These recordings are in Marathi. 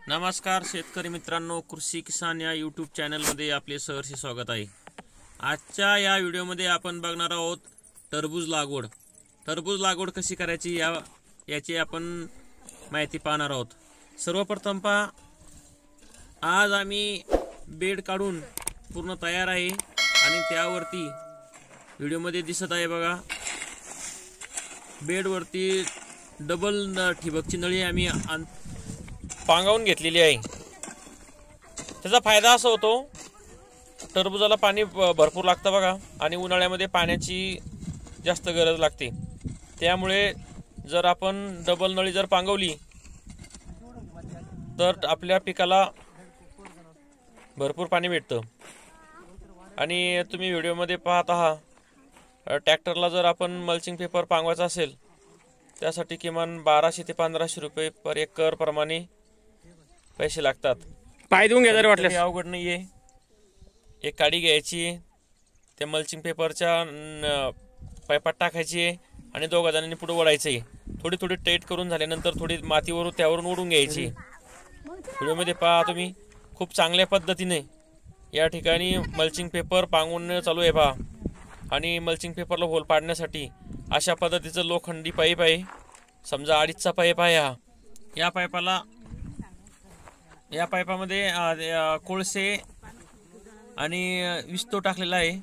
नमस्कार शेतकरी मित्रांनो, कृषी किसान या यूट्यूब चॅनलमध्ये आपले सहर्ष स्वागत आहे। आजच्या या व्हिडिओमध्ये आपण बघणार आहोत टरबूज लागवड। टरबूज लागवड कशी करायची याची आपण माहिती पाहणार आहोत। सर्वप्रथम पहा, आज आम्ही बेड काढून पूर्ण तयार आहे आणि त्यावरती व्हिडिओमध्ये दिसत आहे बघा, बेडवरती डबल ठिबकची नळी आम्ही पांगवून घेतलेली आहे। त्याचा फायदा असा होतो, टरबूजाला पाणी भरपूर लागतं बघा आणि उन्हाळ्यामध्ये पाण्याची जास्त गरज लागते। त्यामुळे जर आपण डबल नळी जर पांगवली तर आपल्या पिकाला भरपूर पाणी भेटतं। आणि तुम्ही व्हिडिओमध्ये पाहत आहात, ट्रॅक्टरला जर आपण मल्चिंग पेपर पांगवायचा असेल त्यासाठी किमान 1200 ते 1500 रुपये पर एकर प्रमाणे पैसे लागतात। पाय देऊन घ्या जर वाटल्यास, अवघड नाहीये। एक काडी घ्यायची, त्या मल्चिंग पेपरच्या पाईपात टाकायची आणि दोघा जणांनी पुढे ओढायचे। थोडी थोडी टाईट करून झाल्यानंतर थोडी मातीवरून त्यावरून ओढून घ्यायची। व्हिडिओमध्ये पहा तुम्ही, खूप चांगल्या पद्धतीने या ठिकाणी मल्चिंग पेपर पांगवून चालू आहे पहा। आणि मल्चिंग पेपरला होल पाडण्यासाठी अशा पद्धतीचं लोखंडी पाईप आहे, समजा 2.5चा पाईप आहे हा। या पाईपामध्ये कोळसे आणि विस्तो टाकलेला आहे,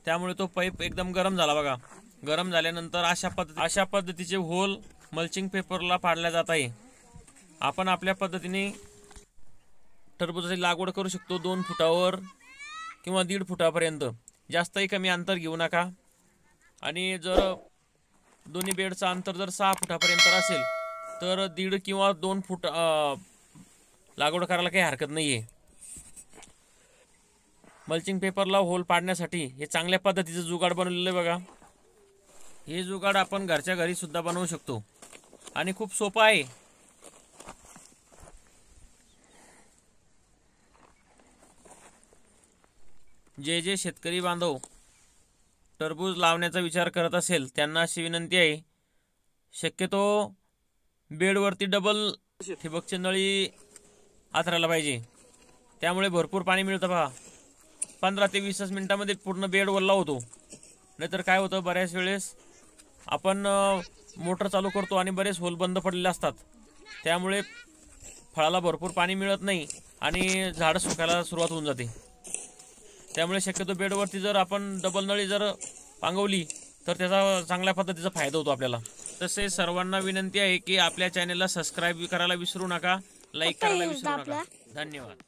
त्यामुळे तो पाईप एकदम गरम झाला बघा। गरम झाल्यानंतर अशा पद्धतीचे होल मल्चिंग पेपरला पाडल्या जात आहे। आपण आपल्या पद्धतीने टरबूजाची लागवड करू शकतो 2 फुटावर किंवा 1.5 फुटापर्यंत, जास्तही कमी अंतर घेऊ नका। आणि जर दोन्ही बेडचं अंतर जर 6 फुटापर्यंत असेल तर 1.5 किंवा 2 फूट लागवड करायला काही हरकत नाहीये। मल्चिंग पेपरला होल पाडण्यासाठी हे चांगल्या पद्धतीचं जुगाड बनवलेलं आहे बघा। हे जुगाड आपण घरच्या घरी सुद्धा बनवू शकतो आणि खूप सोपं आहे। जे शेतकरी बांधव टरबूज लावण्याचा विचार करत असेल त्यांना अशी विनंती आहे, शक्यतो बेडवरती डबल ठिबकची नळी आथरायला पाहिजे, त्यामुळे भरपूर पाणी मिळतं पहा। 15 ते 20 मिनिटांमध्ये पूर्ण बेड ओला होतो। नाहीतर काय होतं, बऱ्याच वेळेस आपण मोटर चालू करतो आणि बरेच होल बंद पडलेले असतात, त्यामुळे फळाला भरपूर पाणी मिळत नाही आणि झाड सुकायला सुरुवात होऊन जाते। त्यामुळे शक्यतो बेडवरती जर आपण डबल नळी जर पांगवली तर त्याचा चांगल्या पद्धतीचा फायदा होतो आपल्याला। तसे सर्वांना विनंती आहे की आपल्या चॅनलला सबस्क्राइब करायला विसरू नका, लाईक करायला विसरू नका। धन्यवाद।